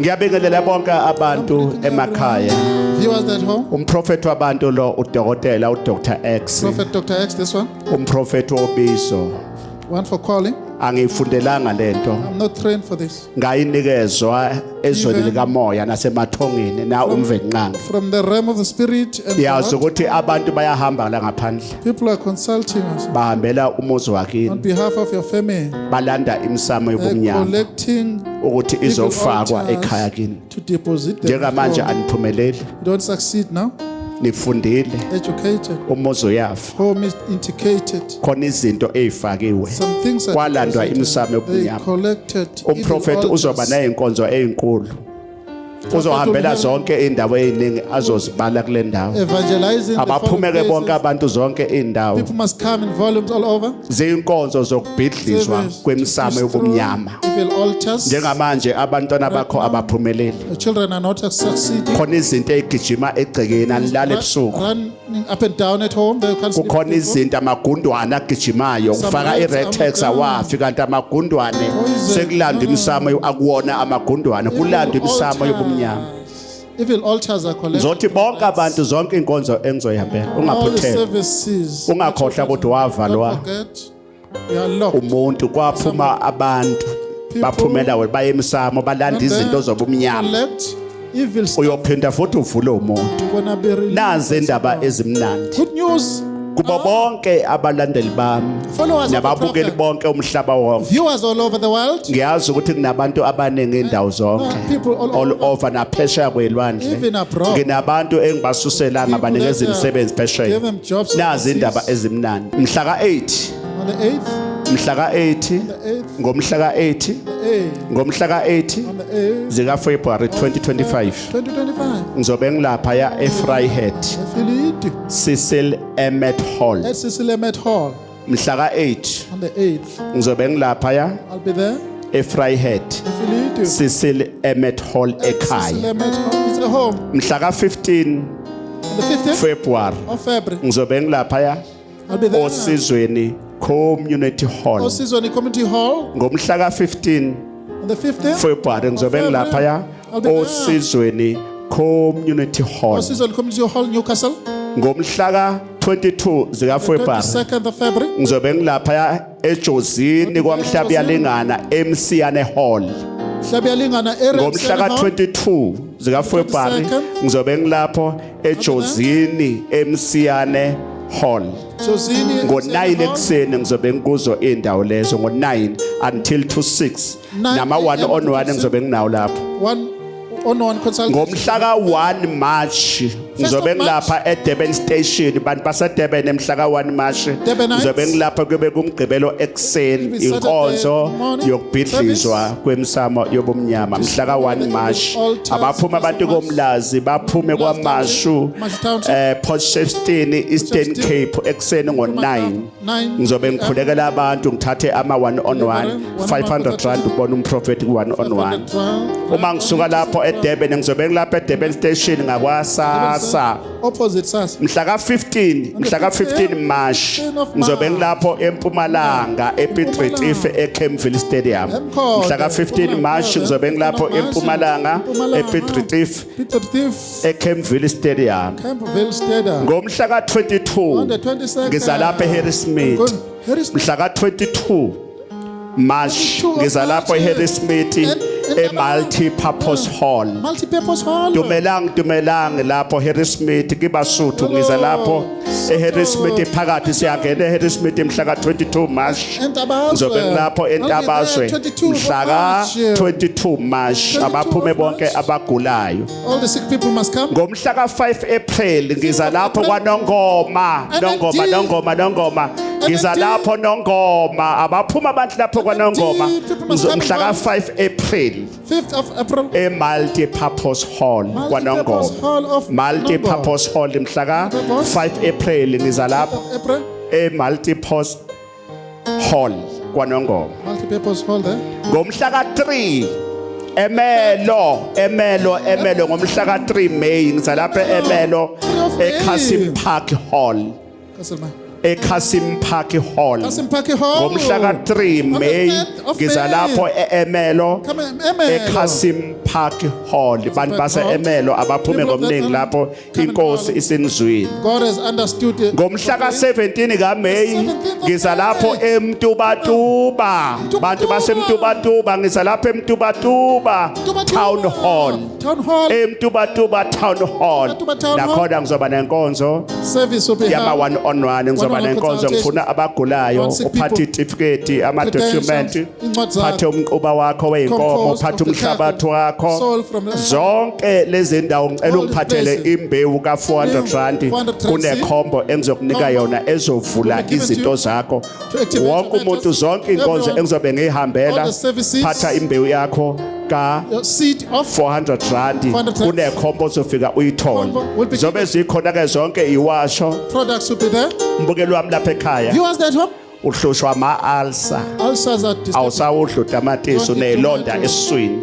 Ngiyabingelela bonke abantu emakhaya. Viewers at home. Umprofeti wabantu lo udokotela uDr X. Prophet Dr. X, this one. Umprofeti wobizo. One for calling. Angifundelanga lento. I'm not trained for this. Ngayinikezwa ezweni likamoya nasemathongeni na umvenqanga. From the realm of the spirit and yazi ukuthi abantu bayahamba la ngaphandle. people are consulting us. Bahambela umuzi wakini. On behalf of your family. Balanda imsamo yobumnyama. Collecting ukuthi izofakwa ekhaya kini. To deposit them. Njengamanje aniphumeleli. You don't succeed now. Nifundile. Educated. Umuzi uyafa. Home is indicated. Khona izinto ezifakiwe. Some things are kwalandwa imsamo yobumnyama. Umprofeti uzoba nezinkonzo ezinkulu. Uzohambela zonke indawo eziningi azozibala kule ndawo. Abaphumeke bonke abantu zonke indawo. People must come in volumes all over. Zinkonzo zokubhidlizwa kwemsamo yobumnyama. Njengamanje abantwana bakho abaphumeleli. The children are not succeeding. Khona izinto ezigijima egcekeni alilale ebusuku. Up and down at home, they can't sleep. Kukhona izinto amagundwane agijimayo kufaka iretex awafi kanti amagundwane sekulanda imsamo akuwona amagundwane kulanda imsamo yobumnyama. Evil altars are collected. Zothi bonke abantu zonke inkonzo engizoyihambela ungaphuthela. Ungakhohlwa ukuthi wavalwa umuntu kwaphuma abantu baphumela wena baye emsamo balanda izinto zobumnyama. Uyophinda futhi uvule umuntu. Nazi indaba ezimnandi. Good news. kubo bonke abalandeli bami Followers of the nababukeli prophet. bonke umhlaba wonke Viewers all over the world. ngiyazi ukuthi kunabantu abaningi indawo zonke People all over naphesheya kwelwandle Even abroad. nginabantu engibasuselanga People banikeza that, imisebenzi give phesheya them jobs nazi indaba overseas. ezimnandi mhla ka8 On the 8th, mhla ka8 ngomhla ka8 the 8th, ngomhla ka8 on the 8th, zika February 2025 2025. ngizobe ngilapha ya eFryhead Affiliate Cecil Emmet Hall at Cecil Emmet Hall mhla ka8 on the 8th. ngizobe ngilapha ya I'll be there. eFryhead Affiliate Cecil Emmet Hall at Cecil ekhaya Emmet Hall. It's a home. mhla ka15 On the 15th February of February. ngizobe ngilapha ya I'll be there. Osizweni Community Hall Osizweni Community Hall ngomhla ka15 on the 15th. February ngizobe ngilapha ya I'll be there. Osizweni Community Hall Osizweni Community Hall, Newcastle. ngomhla ka22 zika February 22nd of February. ngizobe ngilapha ya ejozini kwamhlabi yalingana eMsiyane Hall Hlabiyalingana area. ngomhla ka22 zika February 22nd. ngizobe ngilapho ejozini eMsiyane Hall Josini. ngo9 ekseni ngizobe ngikuzo indawo lezo ngo9 until to 6 nama 1 on 1 ngizobe nginawo lapho One consultation. ngomhla ka1 March ngizobe of March. ngilapha eDurban station bantu baseDurban emhla ka1 March Durban Nights. ngizobe ngilapha kube kumgqibelo ekseni It'll be Saturday inkonzo morning yokubhidlizwa kwemsamo yobumnyama mhla ka1 March altars, abaphuma abantu March. komlazi baphume kwamashu Mashu Township. Port Shepstone Eastern Shepstone. Cape ekseni ngo9 9. ngizobe ngikhulekela abantu ngithathe ama 1 on 1 Delivery, 500 rand ubona umprofeti ku 1 on 1 uma ngisuka lapho eDurban ngizobe ngilapha eDurban station ngakwasasa Opposite SAS. mhla ka15 March ngizobe ngilapho eMpumalanga ePiet Retief eKempville Stadium mhla ka15 March ngizobe ngilapho eMpumalanga ePiet Retief Peter Thief. eKempville Stadium Campbell Stadium. ngomhla On the ka22 22nd. ngizalapha eHarrismith Good. Harris. mhla ka22 March 22 of ngizalapho March. eHarrismith eMulti-Purpose Hall Multi-purpose hall. dumelang lapho Harrismith kibasuthu ngiza lapho eHarrismith phakathi siyangena eHarrismith mhla ka22 March Entabazwe. ngizobe ngilapho entabazwe I'll be there, 22 mhla March. ka22 March 22 abaphume bonke March. abagulayo All the sick people must come. ngomhla ka5 April ngiza lapho April. kwaNongoma Nongoma ngiza lapho Nongoma abaphuma abantu lapho kwaNongoma people must come mhla and ka5 April 5th of April. eMulti-Purpose Hall Multi-purpose hall kwaNongoma of Multi-Purpose Hall mhla ka5 April ngiza lapho April. eMulti-Purpose Hall kwaNongoma Multi-purpose hall there. ngomhla ka3 Emelo ngomhla ka3 May ngiza lapha eMelo eCasim Park Hall Kasim Hall Park Hall. ngomhla ka3 On the May 3rd of ngiza May. lapho eEmelo Come on, Emelo. eCasim Park Hall bantu base Emelo abaphume People of ngomningi that lapho come inkosi and isinizwini God has understood it. ngomhla ka17 kaMay 17th of ngiza lapho May. eMtubatuba bantu baseMtubatuba ngiza lapho eMtubatuba Town Hall Town Hall. eMtubatuba Town Hall Mtuba Town Hall. nakhona ngizoba nenkonzo Service will be yama held. 1 on 1 ngizoba One-on-one nenkonzo consultation. ngifuna abagulayo One sick uphathe people. certificate ama Credentials, document incwadi zakho. phathe umquba wakho weinkomo Composed phathe of the umhlabathi cattle, wakho soil from the- zonke lezi ndawo ngicela All ungiphathele these places. imbewu ka400 rand 400 rand. kunekhombo engizokunika Combo. yona ezovula Will be given to izinto you zakho to activate wonke your umuntu ventures. zonke inkonzo Everyone. engizobe ngihambela All the services. phatha imbewu yakho ka Your seed of 400 rand 400 rand. kunekhombo uzofika uyithole Combo will be zobe zikhona ke zonke iwasho products will be there. mbukelo wami lapha ekhaya Viewers at home. uhlushwa ama-alsa Ulcers are disturbing. awusawudla utamatisi uneyilonda esiswini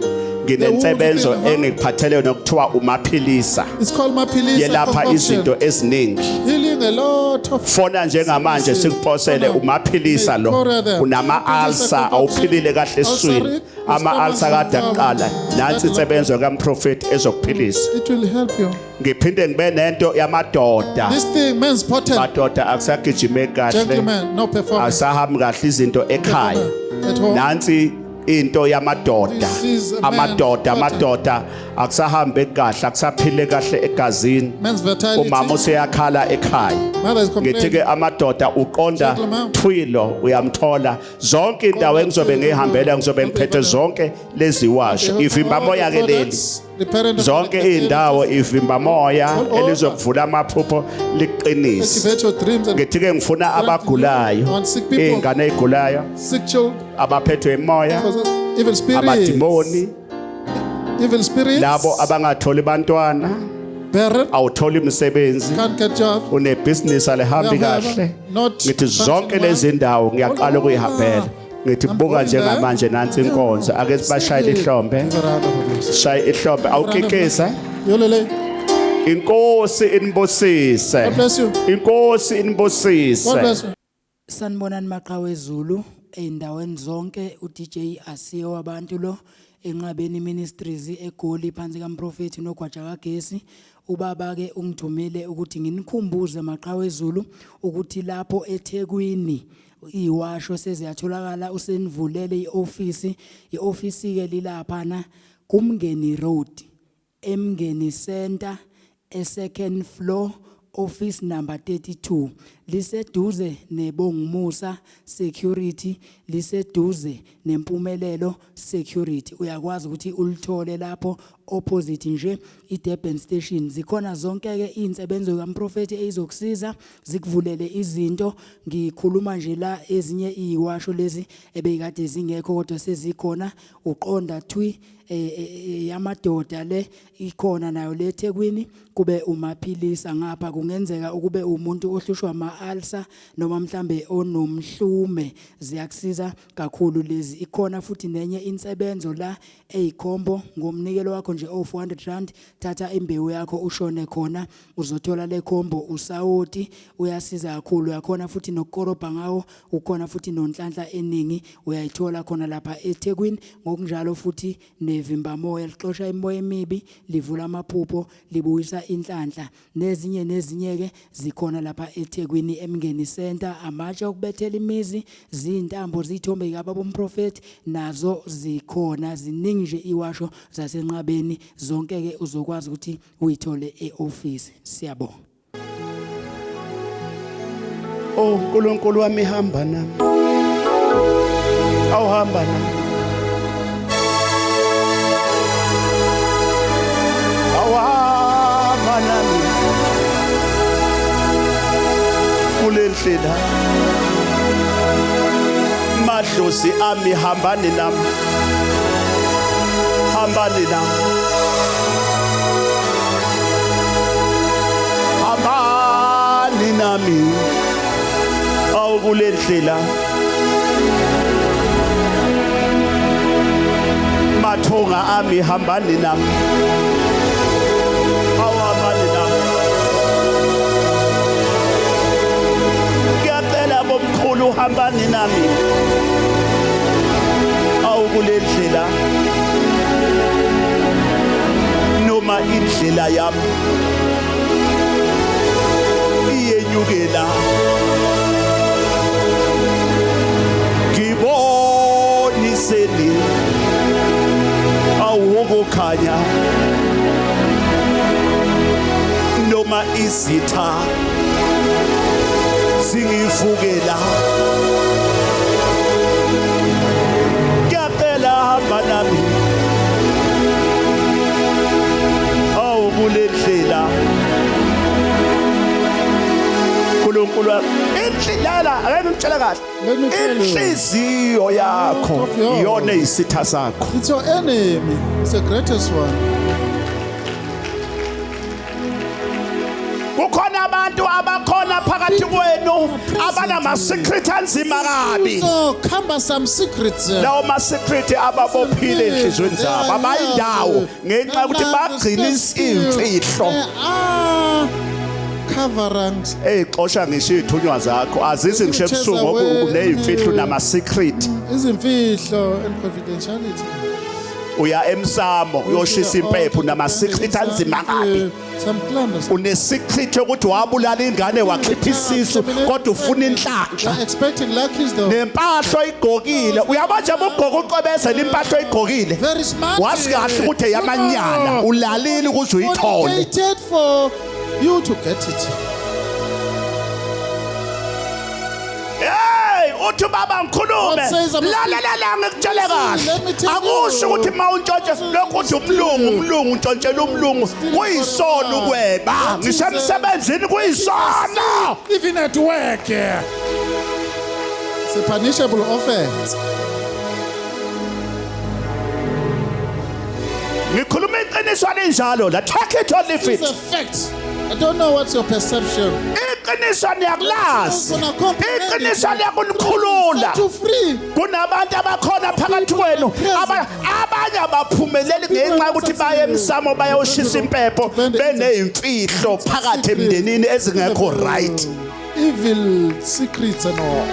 nginensebenzo engikuphathele nokuthiwa umaphilisa It's called Mapilisa yelapha concoction. izinto eziningi Healing a lot of fona njengamanje sikuphosele umaphilisa lo unama-alsa awuphilile kahle esiswini ama-alsa kade aqala nansi insebenzo kamprofeti ezokuphilisa It will help you. ngiphinde ngibe nento yamadoda This thing, men's potent. madoda akusagijime kahle Gentlemen, no performance. asahambi kahle izinto ekhaya At home. nansi into yamadoda This is a man amadoda akusahambe kahle akusaphile kahle egazini Man's vitality. umama useyakhala ekhaya Mother is ngithi complaining. ke amadoda uqonda Thwilo uyamthola zonke indawo engizobe ngihambela ngizobe ngiphethe zonke lezi washo ivimba moya ke leli zonke indawo ivimba moya elizokuvula amaphupho liqinise Activate your dreams and ngithi ke ngifuna abagulayo on sick people, ingane ezigulayo sick children, abaphethwe emoya evil spirits, amadimoni evil spirits, labo abangatholi bantwana barren, awutholi imisebenzi can't get job, unebusiness alihambi kahle ngithi zonke lezi ndawo ngiyaqala ukuyihambela ngithi buka njengamanje nansi inkonzo ake sibashayile ihlombe shaye ihlombe awukikisa Yolele. inkosi inibusise God bless you. inkosi God inibusise bless you. Sanibonani maqhawe Zulu eindaweni zonke uDJ Asiyo wabantu lo enqabeni ministries eGoli phansi kaMprofeti noGwaja kaGesi ubaba ke ungithumile ukuthi nginikhumbuze maqhawe Zulu ukuthi lapho eThekwini iwasho seziyatholakala usenivulele ioffice ke lilaphana kuMngeni Road eMngeni Center second floor office number 32 liseduze neBongumusa security liseduze neMpumelelo security uyakwazi ukuthi ulithole lapho opposite nje iDurban station zikhona zonke ke insebenzo kaMprofeti ezizokusiza zikuvulele izinto ngikhuluma nje la ezinye iwasho lezi ebekade zingekho kodwa sezikhona uqonda Thwi yamadoda le ikhona nayo le Thekwini kube umaphilisa ngapha kungenzeka ukube umuntu ohlushwa ama-ulcer noma mhlambe onomhlume ziyakusiza kakhulu lezi ikhona futhi nenye insebenzo la eyikhombo ngomnikelo wakho nje o400 thatha imbewu yakho ushone khona uzothola le khombo usawoti uyasiza kakhulu yakhona futhi nokorobha ngawo ukhona futhi nonhlanhla eningi uyayithola khona lapha eThekwini ngokunjalo futhi nevimba moya lixosha imoya emibi livula amaphupho libuyisa inhlanhla nezinye ke zikhona lapha eThekwini eMngeni Center amatshe okubethela imizi zintambo zithombe kababa umprofeti nazo zikhona ziningi nje iwasho zasenqabeni zonke ke uzokwazi ukuthi uyithole eoffice siyabonga oh uNkulunkulu wami hamba nami awuhamba nami awuhamba nami kulendlela madlozi ami hambani nami hambani nami hambani nami awukulendlela mathonga ami hambani nami awuhambani nami ngiyacela bomkhulu hambani nami awukulendlela noma indlela yami iyenyukela ngiboniseni awukukhanya noma izitha singivukela ngiyacela hamba nami awukulendlela uNkulunkulu inhlilala ake ngitshela kahle inhliziyo yakho iyona isitha sakho It's your enemy. It's the greatest one. kukhona abantu abakhona phakathi kwenu abanama secret anzima kabi So, khamba some secrets. lawo ma secret ababophile enhlizweni zabo abayindawo ngenxa ukuthi bagcina imfihlo Coverings. exosha ngisho ithunywa zakho azizi ngisho ebusuku ngoba unezimfihlo nama secret Izimfihlo and confidentiality. uya emsamo uyoshisa impepho nama-secret anzima kabi Some clandestine. une-secret yokuthi wabulala ingane wakhipha isisu kodwa ufuna inhlanhla They're expecting luckies though. nempahla oyigqokile uyabona nje ugqoka uqobezela impahla oyigqokile Very smart. wazi kahle ukuthi eyamanyana ulalile ukuze uyithole Fornicated for you to get it. hey uthi baba ngikhulume God says I must lalela ngikutshele kahle Let me tell you. akusho ukuthi ma untshontshe lokhu uthi umlungu untshontshelwa umlungu kuyisono ukweba ngisemsebenzini kuyisono Even at work. It's a punishable offense. ngikhuluma iqiniso linjalo la take it or leave It's it a fact. I don't know what's your perception. iqiniso niyakulazi iqiniso liyakunikhulula To free. kunabantu abakhona phakathi kwenu abanye abaphumeleli ngenxa yokuthi baye emsamo bayoshisa impepho beneyimfihlo phakathi emndenini ezingekho right Evil secrets and all.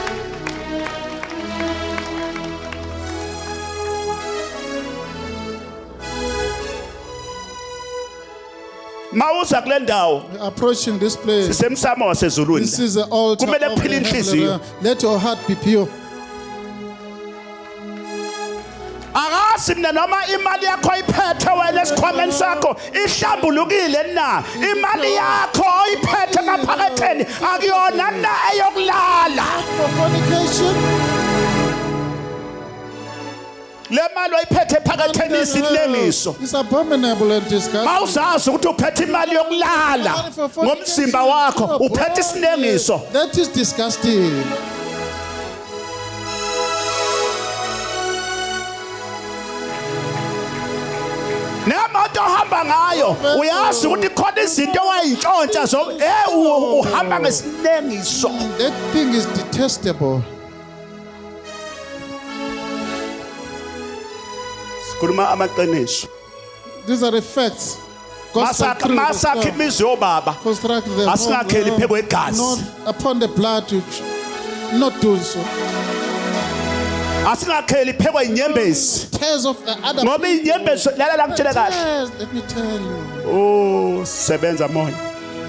mawuza kule ndawo Approaching this place. sisemsamo wasezulwini This is the altar Kumele of the kuphile heavenly inhliziyo. realm. Let your heart be pure. akazi mina noma imali yakho iphethe wena esikhwameni sakho ihlambulukile na imali yakho oyiphethe ngaphaketheni akuyona na eyokulala For fornication. le mali oyiphethe ephaketheni isinengiso It's abominable and disgusting. awuzazi ukuthi uphethe imali yokulala ngomzimba wakho uphethe isinengiso That is disgusting. nemoto ohamba ngayo uyazi ukuthi khona izinto owayintshontsha uhamba ngesinengiso That thing is detestable. sikhuluma amaqiniso These are the facts. Construct through the masakhe storm. imizi yobaba Construct the Asingakheli home, phezu kwegazi. not upon the blood to not do so. asingakheli phekwa inyembezi Tears of the other. ngoba inyembezi lalela ngitshele kahle Tears, let me tell you. oh sebenza moya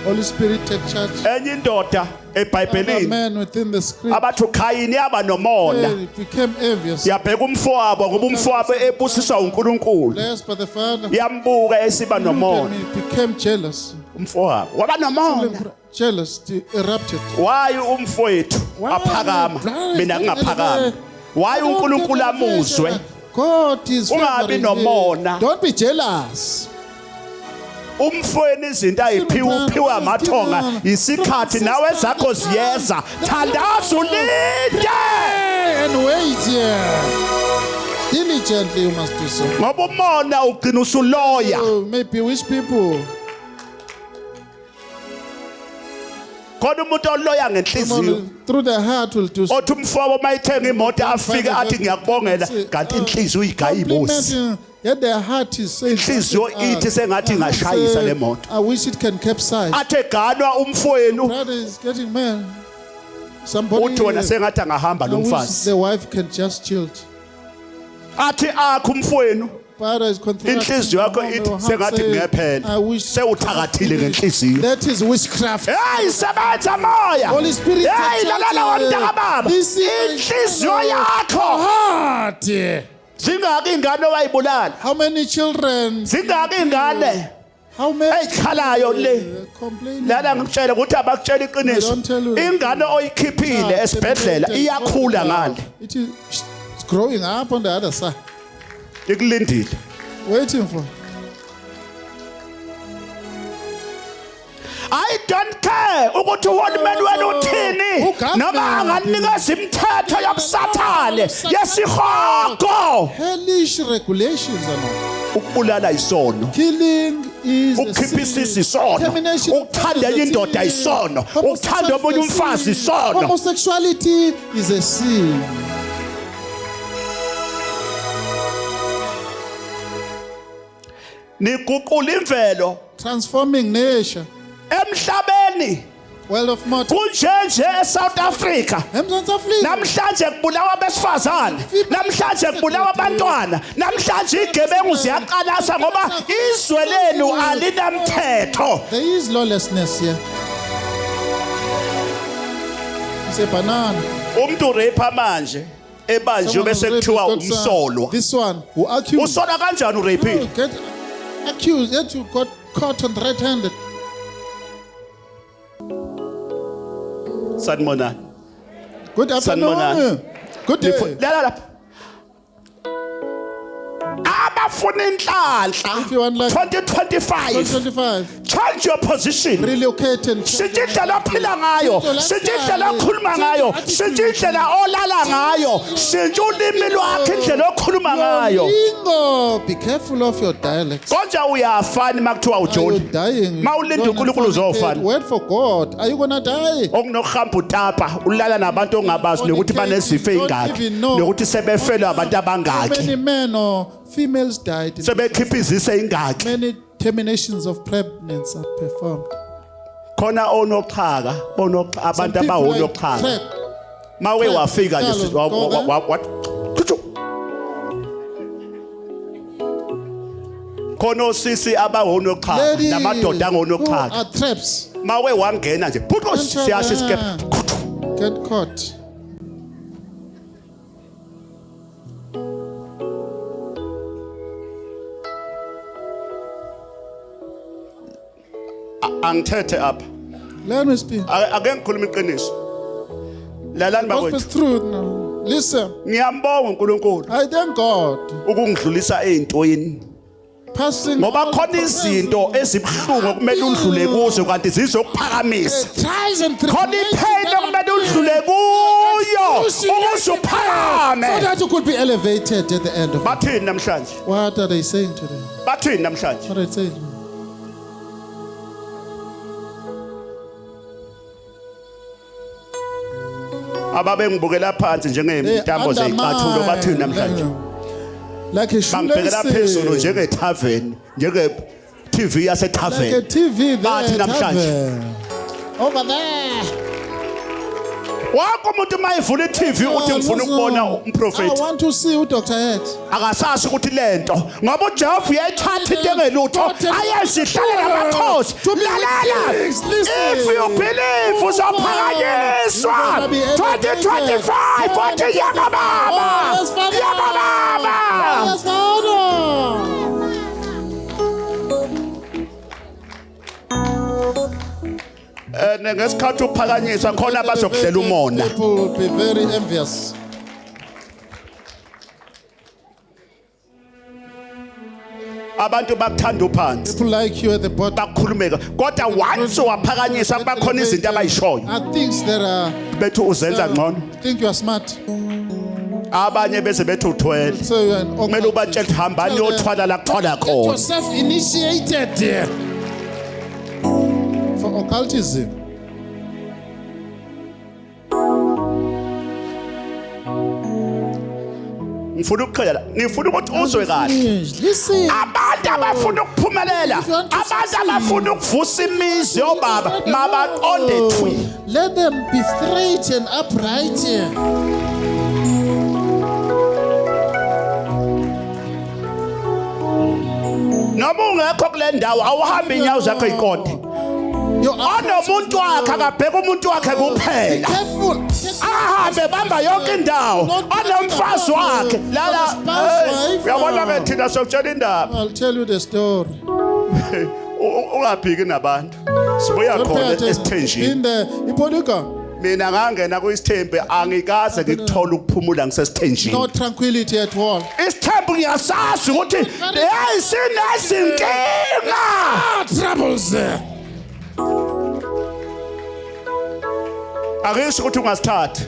Holy Spirit take charge. enye indoda A eBhayibhelini man within the script abathi uKhayini yaba nomona became envious. yabheka umfowabo ngoba umfowabo ebusiswa uNkulunkulu Blessed by the Father. yambuka esiba nomona He became jealous. umfowabo waba nomona Jealous erupted. wayi umfowethu aphakama mina ngingaphakama wayi uNkulunkulu amuzwe God is Ungabi favoring nomona. you. Don't be jealous. umfweni izinto ayiphiwa amathonga isikhathi nawe zakho ziyeza thandaza ulinde And wait here. Diligently you must do so. ngoba umona ugcina usuloya Oh, maybe which people? khona umuntu oloya ngenhliziyo Through the heart will do so. othi umfowabo mayithenga imoto afike athi ngiyakubongela kanti inhliziyo uyigayibosi Complimenting, yet their heart is saying inhliziyo ithi sengathi ingashayisa le moto I wish it can capsize. athe ganwa umfowenu Brother is getting man. Somebody uthi wona sengathi angahamba I wish nomfazi the wife can just chill. athi akho umfowenu Father is contracting. inhliziyo yakho ithi sengathi ngephela I wish sewuthakathile ngenhliziyo that is witchcraft. hey sebenza moya Holy Spirit, hey lalala wamntaka baba This is inhliziyo yakho heart. zingaki ingane owayibulala How many children? zingaki ingane How many eyikhalayo le complaining? lana ngikutshela ukuthi abakutshela iqiniso They don't tell you. ingane oyikhiphile esibhedlela iyakhula ngale It is it's growing up on the other side, ikulindile waiting for. I don't care ukuthi uhulumeni wenu uthini Ugovernment. noma anganikeza imithetho yobusathane yesihogo Hellish regulations and all. ukubulala isono Killing is a ukukhipha isisi sin. isono Termination of ukuthanda marriage is a indoda sin. isono Homosexuality ukuthanda omunye is a umfazi sin. isono Homosexuality is a sin. niguqula imvelo Transforming nature. emhlabeni World of Motor. kunjenje eSouth Africa eMzantsi Afrika. namhlanje kubulawa abesifazane namhlanje kubulawa abantwana namhlanje igebengu ziyaqalasa ngoba izwe lenu alinamthetho. There is lawlessness here. It's a banana. Umuntu rape manje ebanjwe bese kuthiwa umsolwa. This one who accused. Usola kanjani urape? Get accused, yet you got caught on the right-handed. Sanibonani. Good afternoon. Sanibonani. Good day. Lala lapha. Abafuna inhlanhla. If you want like 2025. 2025, Change your position. relocate and Sithi indlela ophila ngayo, sithi indlela okhuluma ngayo, sithi indlela olala ngayo, sithi ulimi lwakhe indlela okhuluma ngayo. lingo. Be careful of your dialects. Konje uyafana makuthiwa Are you uJoni. dying? Mawulinda Don't uNkulunkulu uzofana. fornicate. Wait for God. Are you gonna die? Okunokuhamba utapa ulala nabantu ongabazi nokuthi banezifo ezingaki nokuthi sebefelwe abantu How abangaki many men or females died? sebekhipha izise ezingaki Many terminations of pregnancy are performed. khona onoxhaka abantu abawonoxhaka threat. mawe wafika nje Carlos, go there. khona osisi abawonoxhaka Ladies namadoda who angonoxhaka are traps mawe wangena nje phuthu Enter siyasho there. isikephe get caught. angithethe apha Let me speak. ake ngikhuluma iqiniso lalani Gospel bakwethu truth now. Listen, ngiyambonga uNkulunkulu I thank God. ukungidlulisa ezintweni Passing ngoba all khona izinto ezibhlungu okumele udlule kuzo kanti zizokuphakamisa trials and khona tribulations ipain that okumele udlule kuyo ukuze uphakame so that you could be elevated at the end of it. bathini namhlanje What are they saying today? bathini namhlanje What are they saying? ababe ngibukela phansi They njengeyintambo zeyicathulo bathini namhlanje like a bangibhekela phezulu shoelace. njenge-tavern njenge-TV Like a yase-tavern TV Bathi there. namhlanje. tavern. Over there. wonke umuntu uma evula i-TV uthi ngifuna ukubona I umprofethi want to see who Dr. Head. akasasho ukuthi lento ngoba uJehova uyayithatha into engelutho ayenzihlale namakhosi lalela if you believe uzophakanyiswa 2025 wathi yakababa yakababa Yes, Father. ngesikhathi uphakanyiswa khona abazokudlela umona People will be very envious. abantu bakuthanda uphansi People like you at the bottom. bakukhulumeka kodwa once waphakanyiswa kuba khona izinto abayishoyo Are things that are bethi uzenza ngcono think you are smart. abanye beze bethi uthwele So you are an kumele ubatshele ukuthi hambani Tell them, yothwala la kuthwala Get khona yourself initiated for occultism. ngifuna ukuqhela ngifuna ukuthi uzwe kahle Listen. abantu abafuna ukuphumelela If you want to abantu succeed, abafuna ukuvusa imizi yobaba mabaqonde thwi Let them be straight and upright. noma ungekho kule ndawo awuhambe inyawo zakho ikonde onomuntu wakhe akabheka umuntu wakhe kuphela Careful. ahambe bamba yonke indawo onomfazi wakhe lala uyabona ke thina sokutshela indaba I'll tell you the story. ungaphiki nabantu sibuya Don't pay khona attention. esithenjini In the Ipoluka, mina ngangena kuyisithembe angikaze ngikuthola ukuphumula ngisesithenjini no tranquility at all. isithembu ngiyasazi ukuthi hey sinezinkinga Troubles there. akisho ukuthi ungasithatha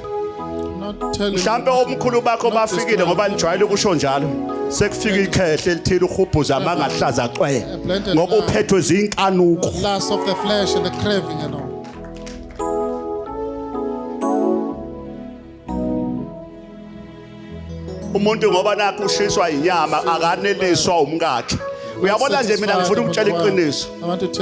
Not telling mhlambe omkhulu bakho bafikile ngoba nijwayele ukusho njalo sekufika ikhehle elithile uhubhuza amangahlaza cwe ngoba uphethwe zinkanuko the lust of the flesh and the craving and all. umuntu ngoba nakho ushiswa inyama akaneliswa umkakhe uyabona nje mina ngifuna ukutshela iqiniso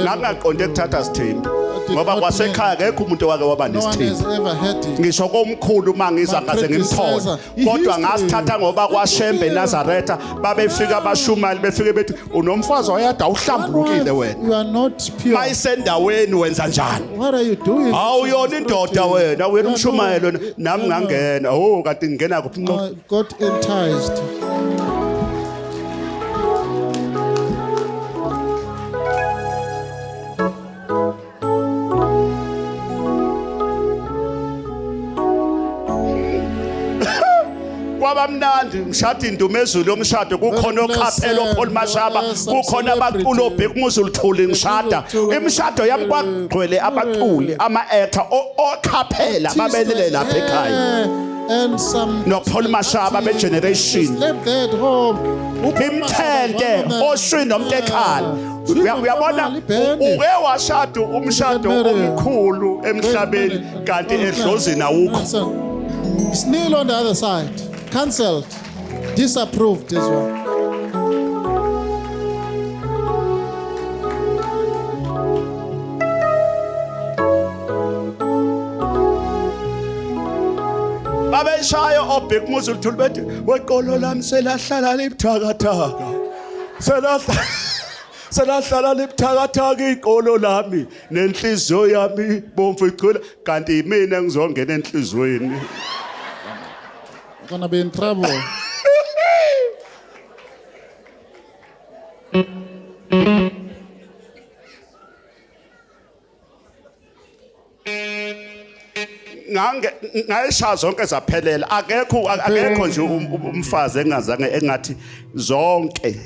ngangaqonde ukuthatha sithembu ngoba not kwasekhaya akekho umuntu owake waba no one has nesithembu ever had it. ngisho komkhulu mangiza My ngaze ngimthole predecessor, he kodwa used to- ngasithatha ngoba kwaShembe Nazareth babefika abashumali befike bethi unomfazi oyedwa uhlambulukile wena You are not pure. mayisendaweni wenza njani What are you doing? awuyona indoda wena uyena umshumayelo nami ngangena oh kanti ngingena kuphi I got enticed. kwabamnandi ngishada indumezulu yomshado kukhona okhaphela oPaul Mashaba kukhona abaculi oBhekumuzi Thuli ngishada imishado yami kwagcwele abaculi ama-actor okhaphela babelele lapha ekhaya And some no Paul Mashaba begeneration slept there at home. imthente oshwi nomtekhala uyabona uke washada umshado omkhulu emhlabeni kanti edlozini awukho It's Neil on the other side. Cancelled. Disapproved as well. babeshaya oBhekumuzi Thuli bethi weqolo lami selahlala libuthakathaka selahlala libuthakathaka iqolo lami nenhliziyo yami bomfu ichula kanti mina ngizongena enhlizweni Gonna be in trouble. ngayisha zonke zaphelela akekho nje umfazi engazange engathi zonke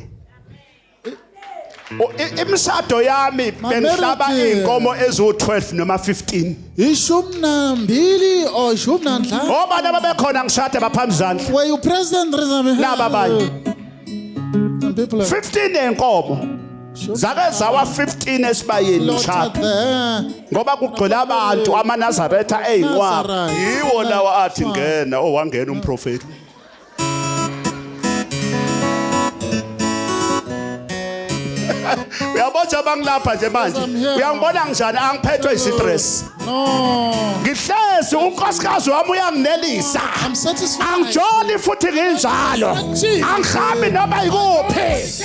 imishado yami bengihlaba inkomo ezu12 noma 15 Ishumnambili or Shumnanhla? obani ababekhona ngishade baphambi zandla Were you present, Laba abanye. Some people are 15 enkomo zake zawa 15 esibayeni slaughtered ngishada there. ngoba kugcwele abantu amaNazaretha eyinqwaba Nazarite. yiwo lawa athi ngena owangena umprofeti uyabona abangilapha nje manje uyangibona njani angiphethwe istress No. ngihlezi unkosikazi wami uyanginelisa I'm satisfied. angijoli futhi nginjalo angihambi noma yikuphi